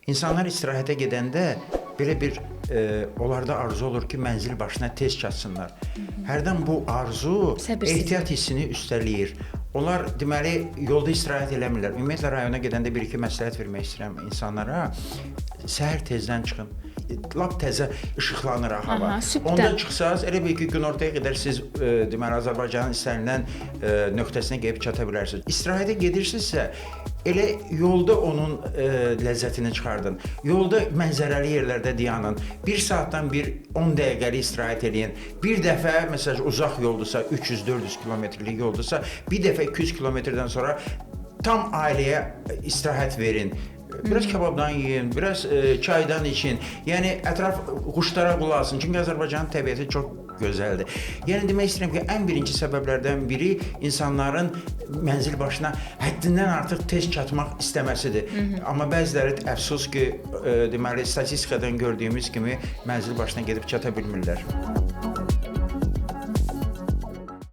İnsanlar istirahətə gedəndə belə bir onlarda arzu olur ki, mənzil başına tez çatsınlar. Hərdən bu arzu ehtiyat hissini üstələyir. Onlar deməli yolda istirahət eləmirlər. Ümumiyyətlə rayona gedəndə bir-iki məsləhət vermək istəyirəm insanlara. Səhər tezdən çıxın. Lap təzə işıqlanır hava. Onda çıxsaz, elə bil ki, günortaya qədər siz deməli Azərbaycanın istənilən nöqtəsinə gəlib çata bilərsiniz. İstirahətə gedirsinizsə, elə yolda onun ləzzətini çıxardın. Yolda mənzərəli yerlərdə dayanın. 1 saatdan 10 dəqiqəlik istirahət edin. Bir dəfə, məsələn, uzaq yoldursa, 300-400 kilometrlik yoldursa, bir dəfə 200 kilometrdən sonra tam ailəyə istirahət verin. Biraz kababdan yiyin, biraz çaydan için. Yəni ətraf quşlara qulaq asın. Çünki Azərbaycanın təbiəti çox gözəldir. Yəni demək istəyirəm ki, ən birinci səbəblərdən biri insanların mənzil başına həddindən artıq tez çatmaq istəməsidir. Amma bəziləri əfsus ki, deməli statistikadan gördüyümüz kimi mənzil başına gedib çata bilmirlər.